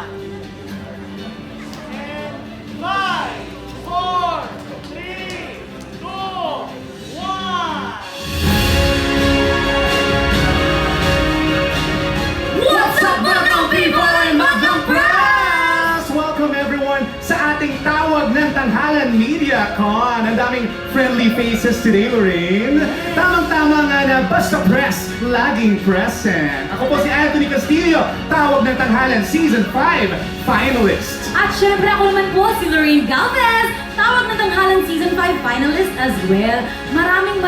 And 5, 4, 3, 2, 1. What's up mga people and mga press? Welcome everyone sa ating Tawag ng Tanghalan Media Con. Ang daming friendly faces today, Lorraine. Tamang-tama nga na basta press, laging present. Ako po si Anthony Castillo, Tawag ng Tanghalan Season 5 finalist. At syempre ako naman po si Lorraine Galvez, Tawag ng Tanghalan Season 5 finalist as well. Maraming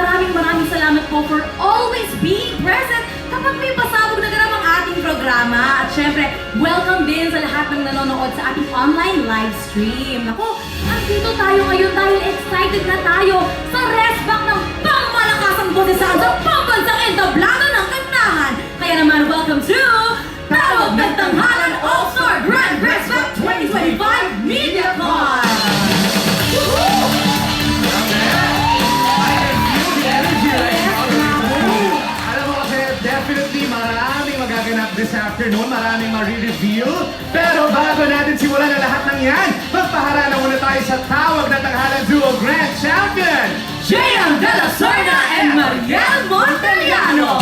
salamat po for always being present kapag may pasabog na ganap ang ating programa. At syempre, welcome din sa lahat ng nanonood sa ating online live stream. Ako, andito tayo ngayon dahil excited na tayo sa resback ng pangmalakasang botesan sa pambansang entablado ng kantahan. Kaya naman, welcome to Tawag ng Tanghalan All-Star Grand Resback 2025 MediaCon! Alam mo kasi, definitely maraming magaganap this afternoon, maraming ma-reveal. Pero bago natin simulan ang lahat ng yan, magpaharana muna tayo sa Tawag ng Tanghalan Duo Grand Champion, JM De La Sorda and Mariel Monteliano!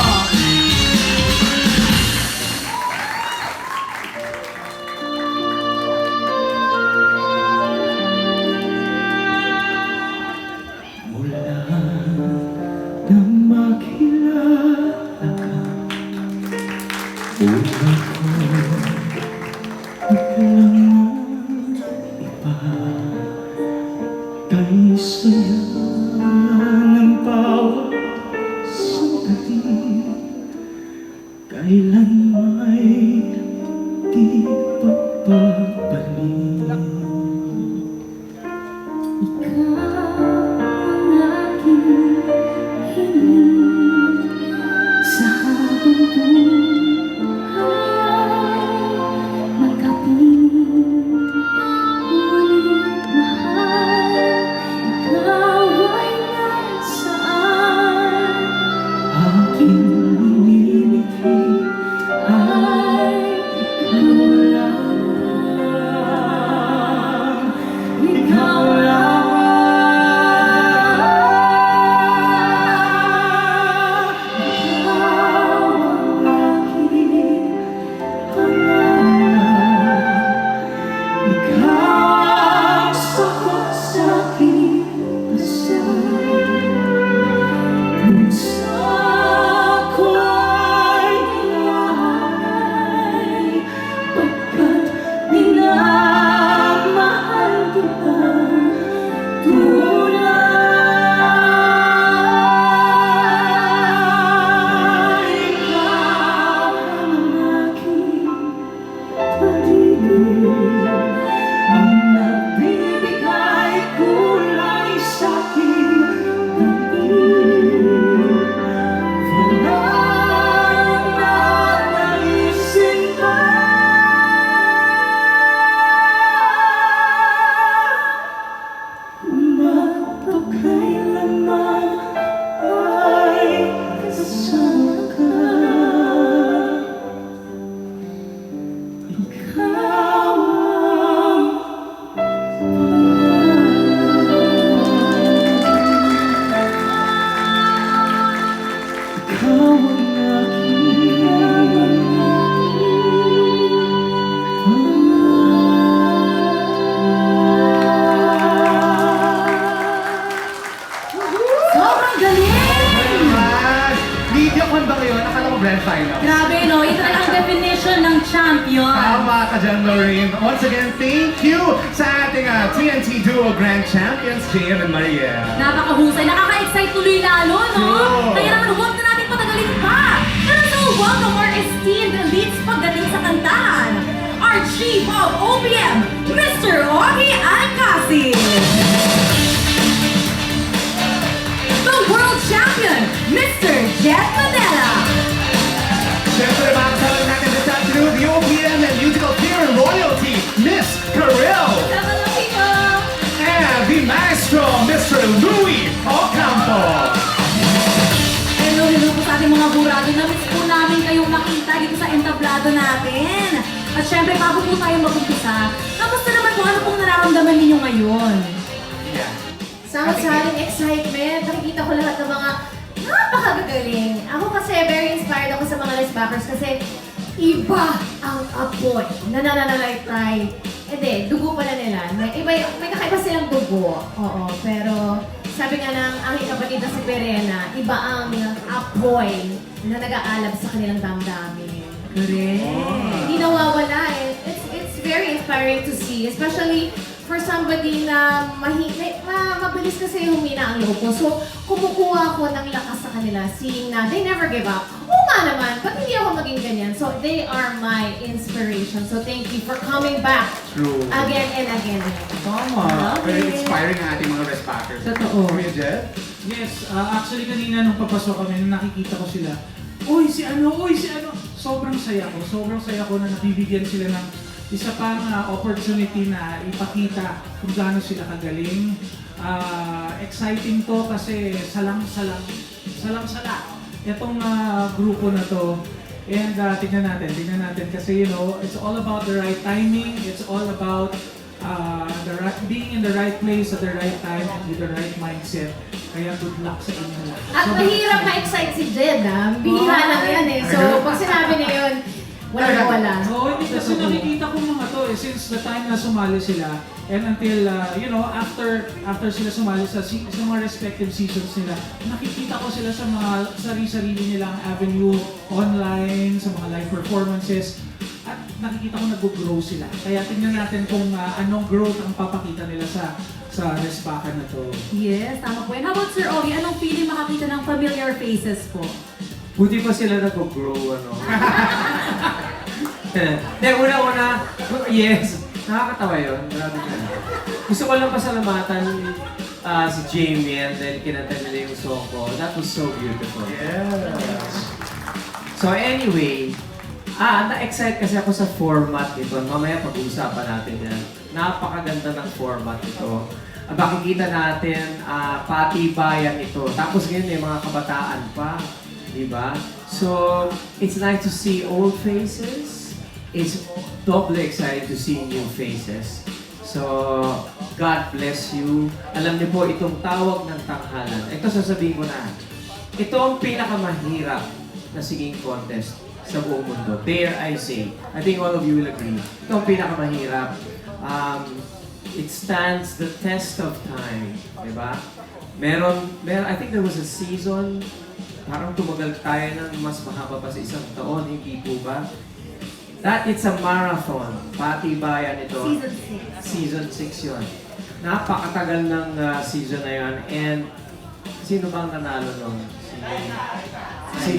nang makilala ka, una ko biglang iba. Kay saya ng bawat sandali, kailan may di pagbabalik. Grand final. Grabe, no? Ito na ang definition ng champion. Tama ka dyan, Lorraine. Once again, thank you sa ating TNT Duo Grand Champions, JM and Mariel. Napakahusay. Nakaka-excite tuloy lalo, no? True. Kaya naman, huwag na natin patagalin pa. Pero so, welcome our esteemed leads pagdating sa kantahan. Our Chief of OPM, Mr. Augie Alcacid. The World Champion, Mr. Jet Manila. Siyempre, makakasama natin this afternoon, the OPM and musical peer and royalty, Miss Karel. And the maestro, Mr. Louie Ocampo. Hello po sa ating mga burado. Namiss po namin kayong makita dito sa entablado natin. At syempre, bago po tayo mag-umpisa, kamusta naman po, ano pong nararamdaman ninyo ngayon? Samot-saring excitement. Nakikita ko lahat ng mga napakagagaling. Ako kasi very inspired ako sa mga race backers kasi iba ang apoy na nananalaytay. Hindi, dugo pala nila. May kakaiba silang dugo. Oo, pero sabi nga ng aking kapatid na si Perena, iba ang apoy na nag-aalab sa kanilang damdamin. Correct. Hindi nawawala eh. It's very inspiring to see, especially for somebody na mabilis kasi humina ang loob ko. So, kumukuha ako ng lakas sa kanila, seeing na they never give up. Oo nga naman, ba't hindi ako maging ganyan? So, they are my inspiration. So, thank you for coming back True. again and again. Tama. Love Very it. inspiring ang ating mga rest backers. Totoo. Kuya Jed? Yes, actually kanina nung papasok kami, nung nakikita ko sila, Uy, si ano. Sobrang saya ko na nabibigyan sila ng isa pang opportunity na ipakita kung gaano sila kagaling. Exciting to kasi salang-sala itong grupo na to. And tignan natin kasi it's all about the right timing, it's all about being in the right place at the right time and with the right mindset. Kaya good luck sa inyo. At mahirap ma-excite si Jed, ha? Bihira lang yan eh. So, pag sinabi niya yun, wala. Oo, hindi kasi nakikita ko mga to since the time na sumali sila and until, after sila sumali sa mga respective seasons nila, nakikita ko sila sa mga sarili nilang avenue online, sa mga live performances, at nakikita ko nag-grow sila. Kaya tingnan natin kung anong growth ang papakita nila sa resbakan na to. Yes, tama po. And how about Sir Ogie? Anong feeling makakita ng familiar faces po? Buti pa sila nag-grow, ano. Hindi, una-una, yes, nakakatawa yun. Grabe ka. Gusto ko lang pasalamatan si Jamie dahil kinanta nila yung song ko. That was so beautiful. Yes. So anyway, na-excite kasi ako sa format nito. Mamaya pag-uusapan natin yan. Napakaganda ng format nito. Makikita natin, patibayan ito. Tapos ngayon may mga kabataan pa. Diba? So, it's nice to see old faces. It's doubly exciting to see new faces. So, God bless you. Alam niyo po, itong tawag ng tanghalan. Ito sasabihin ko na. Ito ang pinakamahirap na singing contest sa buong mundo. Dare I say. I think all of you will agree. Ito ang pinakamahirap. It stands the test of time. Diba? Meron, I think there was a season, parang tumagal tayo ng mas mahaba pa sa isang taon, hindi po ba? That it's a marathon. Patibayan ito. Season 6. Season 6 yun. Napakatagal ng season na yun. And sino bang nanalo nun? Si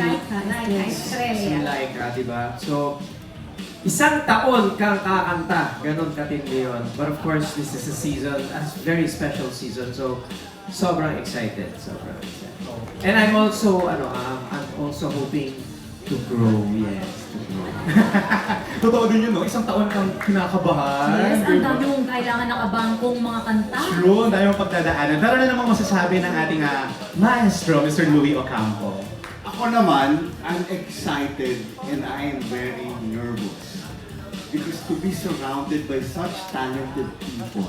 Laika, di ba? So, isang taon kang kakanta. Ganon katindi yun. But of course, this is a season, a very special season. So, sobrang excited. And I'm also, I'm also hoping to grow. Yes, to grow. Totoo din yun, no? Isang taon kang kinakabahan. Yes, ang dami mong kailangan nakabangkong mga kanta. True, ang dami mong pagdadaanan. Pero ano namang masasabi ng ating maestro, Mr. Louie Ocampo? Ako naman, I'm excited and I am very nervous. Because to be surrounded by such talented people,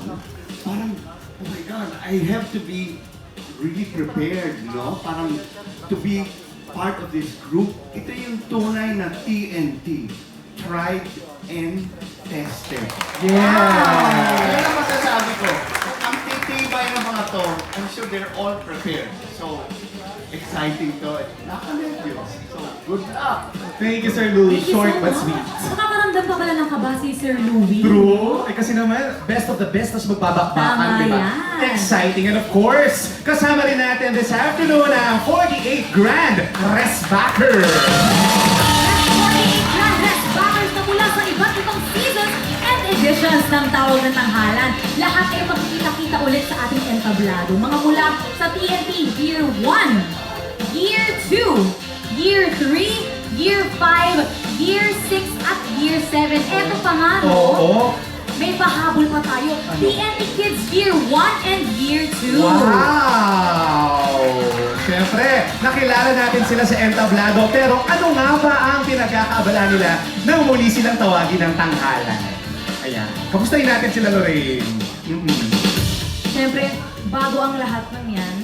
parang, oh my God, I have to be really prepared, Parang to be part of this group. Ito yung tunay na TNT. Tried and tested. Yan ang masasabi ko. Ang titibay ng mga to, I'm sure they're all prepared. So, exciting to. Nakanervyos. So, good luck. Thank you, Sir Louie. Thank you Short so but much. sweet. Nakakaramdam pa pala ng kaba si Sir Louie. True. Kasi naman, best of the best, tapos magbabakbakan, Tama di ba? yan. Exciting. And of course, kasama rin natin this afternoon ang 48 Grand Resbacker. 48 Grand Resbackers na mula sa iba't ibang seasons and editions ng Tawag ng Tanghalan. Lahat ay magkikita-kita ulit sa ating entablado. Mga mula sa TNT Year 1, Year 2, Year 3, Year 5, Year 6 at Year 7. Eto pa nga, no? Oo. May may pahabol pa tayo. TNT Kids Year 1 and Year 2. Wow! Siyempre, nakilala natin sila sa entablado, pero ano nga ba ang pinagkakaabala nila nang muli silang tawagin ng tanghalan? Ayan. Kamustahin natin sila, Lorraine? Siyempre, bago ang lahat ng yan,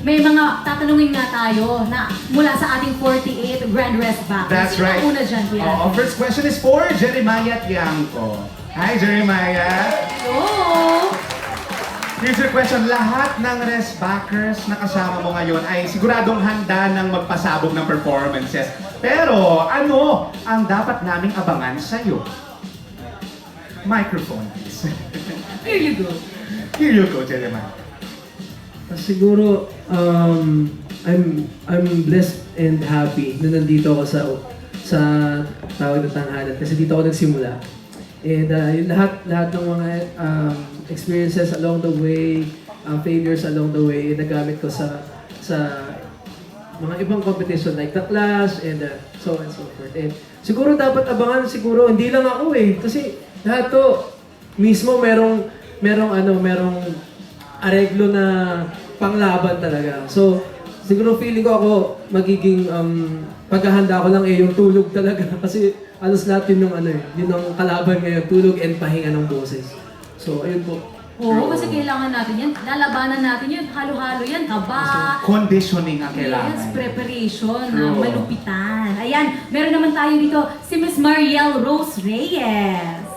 may mga tatanungin nga tayo na mula sa ating 48 Grand Rest Back. That's Sino right. ang una dyan, Kuya? Oo, first question is for Jeremiah Tiangco. Hi, Jeremiah! Oh! Here's your question. Lahat ng rest backers na kasama mo ngayon ay siguradong handa ng magpasabog ng performances. Pero ano ang dapat naming abangan sa'yo? Microphone, please. Here you go. Here you go, Jeremiah. Siguro, I'm blessed and happy na nandito ako sa tawag na tanghalan kasi dito ako nagsimula. And yung lahat ng mga experiences along the way, failures along the way, nagamit ko sa mga ibang competition like the Clash and so on and so forth. And siguro dapat abangan siguro hindi lang ako kasi lahat to mismo merong areglo na panglaban talaga. So, siguro feeling ko ako magiging paghahanda ko lang yung tulog talaga kasi halos lahat yun yun ang kalaban ngayon, tulog and pahinga ng boses. So, ayun po. Oo, kasi kailangan natin yan. Lalabanan natin yun. Halo-halo yan. Kaba. Conditioning ang kailangan. Yes, preparation na True. malupitan. Ayan, meron naman tayo dito si Miss Mariel Rose Reyes.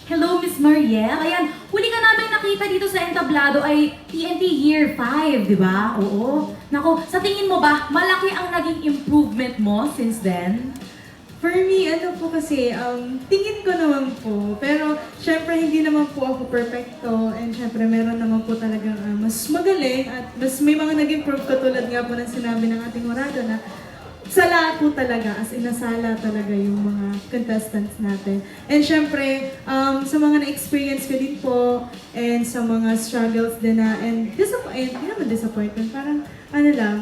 Hello, Miss Mariel. Ayan, huli ka namin nakita dito sa entablado ay TNT Year 5, di ba? Oo. Nako, sa tingin mo ba, malaki ang naging improvement mo since then? For me, ano po kasi, tingin ko naman po. Pero, syempre, hindi naman po ako perfecto. And syempre, meron naman po talagang mas magaling at mas may mga nag-improve katulad nga po ng sinabi ng ating orado na sala po talaga, as inasala talaga yung mga contestants natin. And syempre, sa mga na-experience ko din po, and sa mga struggles din na, and hindi naman disappointment, parang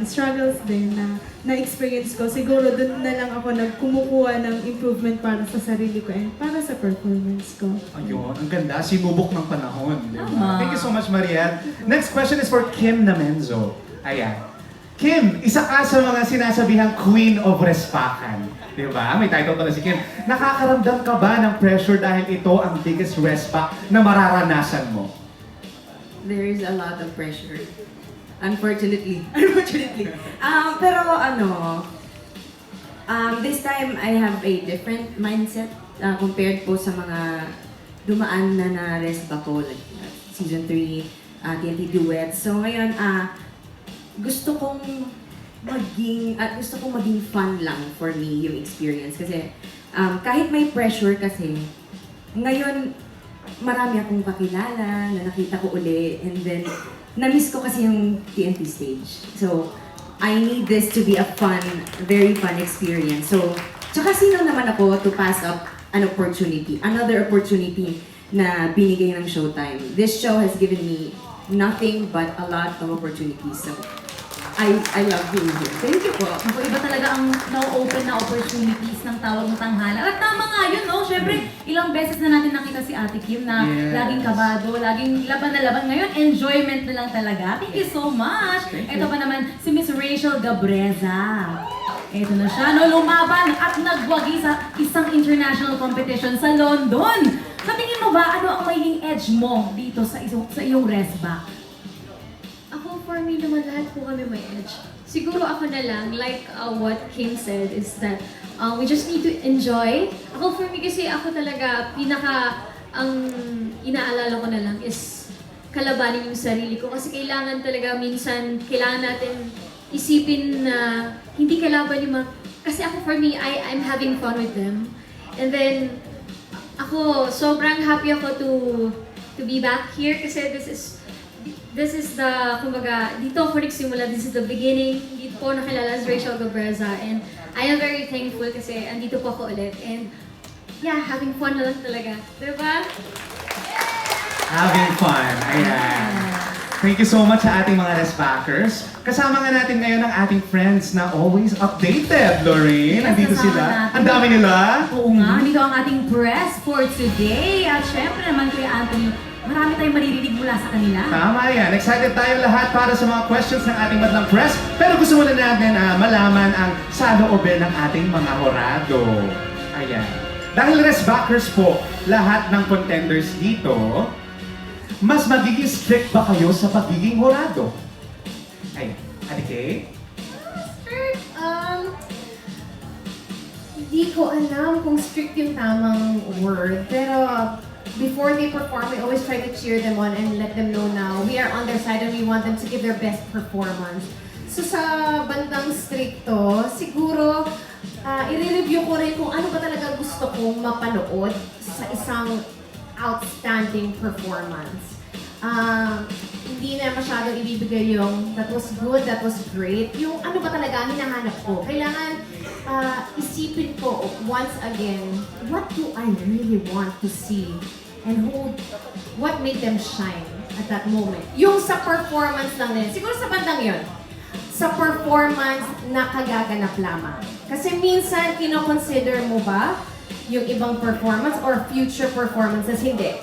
struggles din na na-experience ko. Siguro doon na lang ako nagkumukuha ng improvement para sa sarili ko and para sa performance ko. Ayun, ang ganda. Sinubok ng panahon. Di ba? Tama. Thank you so much, Mariel. Next question is for Kim Namenzo. Ayan. Kim, isa ka sa mga sinasabihang Queen of Respakan. Di ba? May title pala si Kim. Nakakaramdam ka ba ng pressure dahil ito ang biggest respack na mararanasan mo? There is a lot of pressure. Unfortunately. Pero this time I have a different mindset compared po sa mga dumaan na respa ko, like season 3, TNT Duets. So ngayon, gusto kong maging fun lang for me yung experience. Kasi kahit may pressure kasi, ngayon marami akong kakilala na nakita ko uli, and then na-miss ko kasi yung TNT stage. So, I need this to be a very fun experience. So, tsaka sino naman ako to pass up another opportunity na binigay ng Showtime. This show has given me nothing but a lot of opportunities. So, I love being here. Thank you po. Ako, iba talaga ang na-open na opportunities ng tawag ng tanghalan. At tama nga yun, no? Siyempre, ilang beses na natin nakita si Ate Kim na Yes. laging kabado, laging laban na laban. Ngayon, enjoyment na lang talaga. Thank you so much. Ito pa naman, si Miss Rachel Gabreza. Ito na siya, no? Lumaban at nagwagi sa isang international competition sa London. Sa tingin mo ba, ano ang magiging edge mo dito sa iyong resback? Ako, for me naman, lahat po kami may edge. Siguro ako na lang, like what Kim said, is that we just need to enjoy. Ako, for me kasi, ako talaga, ang inaalala ko na lang is kalabanin yung sarili ko. Kasi kailangan talaga, minsan, kailangan natin isipin na hindi kalaban yung mga... Kasi ako, for me, I'm having fun with them. And then, ako, sobrang happy ako to be back here kasi this is the, kumbaga, dito ako nagsimula, this is the beginning. Dito po nakilala si Rachel Gabreza, and I am very thankful kasi andito po ako ulit. And yeah, having fun na lang talaga. Diba? Having fun. Ayan. Thank you so much sa ating mga Resbackers. Kasama nga natin ngayon ang ating friends na always updated, Lorraine. Yes, Nandito kasama sila. natin. Ang dami nila. Oo nga, dito ang ating press for today. At syempre naman, Kuya Anthony, marami tayong maririnig mula sa kanila. Tama yan. Excited tayo lahat para sa mga questions ng ating madlang press. Pero gusto muna natin malaman ang saloobin ng ating mga horado. Ayan. Dahil Resbackers po, lahat ng contenders dito, mas magiging strict ba kayo sa pagiging horado? Ay, Anike? Hindi ko alam kung strict yung tamang word, pero before they perform, we always try to cheer them on and let them know na we are on their side and we want them to give their best performance. So sa bandang stricto, siguro i-review ko rin kung ano ba talaga gusto kong mapanood sa isang outstanding performance. Hindi na masyadong ibibigay yung that was good, that was great. Yung ano ba talaga hinahanap ko. Kailangan isipin ko once again, what do I really want to see? And what made them shine at that moment? Yung sa performance lang din. Siguro sa bandang yun. Sa performance na kagaganap lamang. Kasi minsan, kino-consider mo ba yung ibang performance or future performances? Hindi.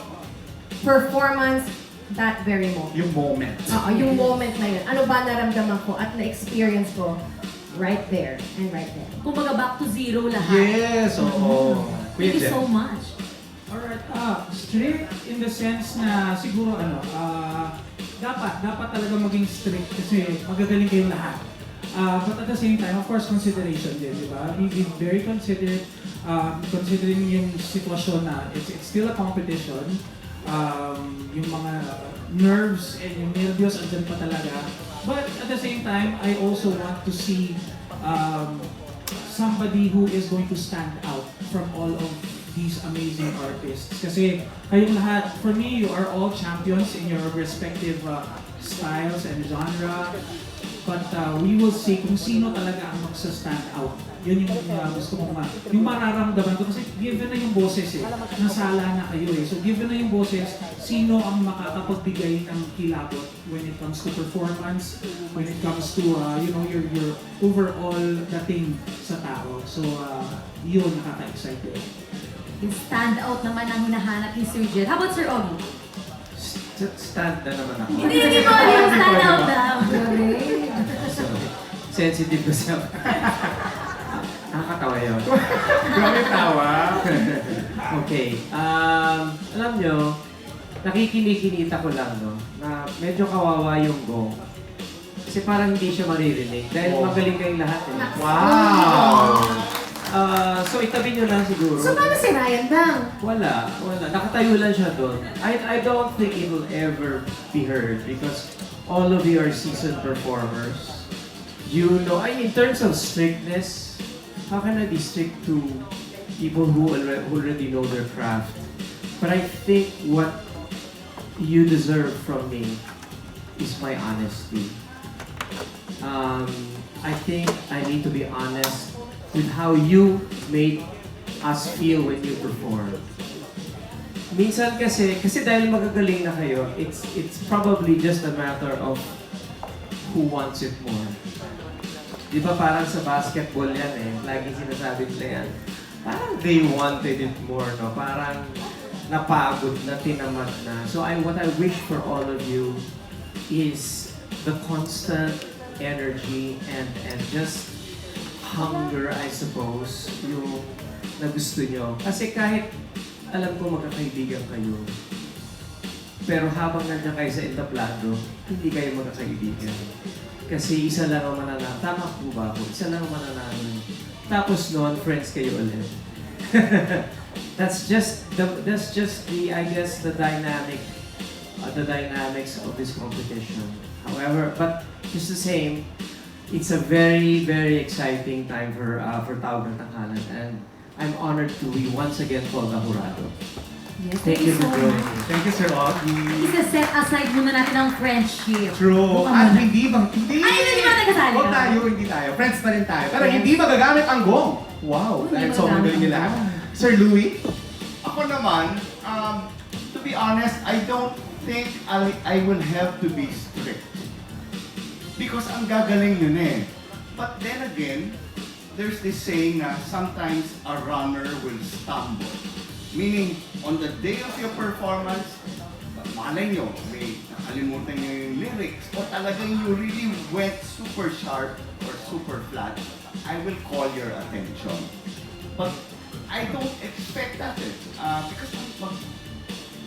Performance that very moment. Yung moment. Oo, yung moment na yun. Ano ba naramdaman ko at na-experience ko right there and right there. Kumbaga back to zero lahat. Yes, oo. Thank you so much. Alright, strict in the sense na siguro dapat talaga maging strict kasi magagaling kayong lahat. But at the same time, of course, consideration din, di ba? Be very considerate, considering yung sitwasyon na it's still a competition. Yung mga nerves and yung nervyos andyan pa talaga. But at the same time, I also want to see somebody who is going to stand out from all of these amazing artists. Kasi kayong lahat, for me, you are all champions in your respective styles and genre. But we will see kung sino talaga ang magsa-stand out. Yun yung gusto ko yung mararamdaman ko. Kasi given na yung boses nasala na kayo So given na yung boses, sino ang makakapagbigay ng kilabot when it comes to performance, when it comes to your overall dating sa tao. So yun, nakaka-excite. Yung stand out naman ang hinahanap ni Sir Jed. How about Sir Ogie? Stand na naman ako. Hindi mo yung stand out daw. Sensitive kasi ako. Nakakatawa yun. Grabe tawa. Okay. Alam nyo, nakikinikinita ko lang, no? Na medyo kawawa yung gong. Kasi parang hindi siya maririnig. Dahil magaling kayong lahat. Wow! So itabi nyo lang siguro. So paano si Ryan Bang? Wala. Nakatayo lang siya doon. I don't think it will ever be heard because all of you are seasoned performers. You know, in terms of strictness, how can I be strict to people who already know their craft? But I think what you deserve from me is my honesty. I think I need to be honest with how you made us feel when you perform. Minsan kasi dahil magagaling na kayo, it's probably just a matter of who wants it more. Di ba parang sa basketball yan lagi sinasabi nila yan. Parang they wanted it more, no? Parang napagod na, tinamad na. So what I wish for all of you is the constant energy and just hunger, I suppose, yung na gusto nyo. Kasi kahit alam ko magkakaibigan kayo, pero habang nandiyan kayo sa entablado, hindi kayo magkakaibigan. Kasi isa lang ang mananalo. Tama po ba ako? Isa lang ang mananalo. Tapos noon, friends kayo ulit. That's just the I guess the dynamics of this competition. However, but just the same, it's a very, very exciting time for Tawag ng Tanghalan, and I'm honored to be once again called the Jurado. Yes, Thank you for so joining much. me. Thank you, Sir Ogie. Isa-set aside muna natin ang friendship. True. Buka At muna. hindi bang, hindi. Ay, hindi ba nagkasali? Huwag tayo, hindi tayo. Friends pa rin tayo. Pero hindi magagamit ang gong. Wow. Hindi Dahil sobrang magagamit galing nila. ang gong. Sir Louie? Ako naman, to be honest, I don't think I will have to be strict. Because ang gagaling yun eh. But then again, there's this saying na sometimes a runner will stumble. Meaning, on the day of your performance, malay nyo, may nakalimutan nyo yung lyrics, o talagang you really went super sharp or super flat, I will call your attention. But I don't expect that eh. Because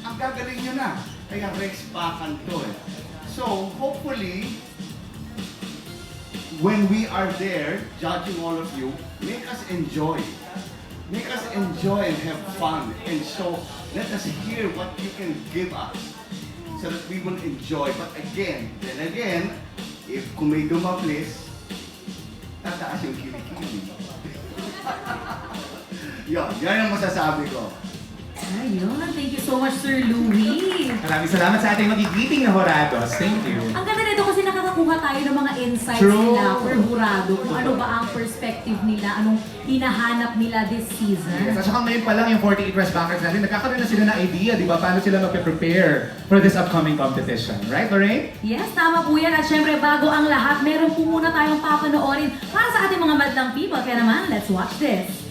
ang gagaling nyo na. Kaya respakan to eh. So, hopefully, when we are there, judging all of you, make us enjoy. Make us enjoy and have fun. And so, let us hear what you can give us so that we will enjoy. But again, then again, if kung may dumaplis, tataas yung kilikili. Yan ang masasabi ko. Ayun, thank you so much, Sir Louie. Maraming salamat sa ating magigiting na horados. Thank you. Ang ganda nito kasi nakakakuha tayo ng mga insights True. nila per hurado, kung ano ba ang perspective nila, anong hinahanap nila this season. Yes, at saka ngayon pa lang yung 48 Press Bankers natin, nagkakaroon na sila ng idea, di ba? Paano sila magpe-prepare for this upcoming competition. Right, Lorraine? Yes, tama po yan. At syempre, bago ang lahat, meron po muna tayong papanoorin para sa ating mga madlang people. Kaya naman, let's watch this.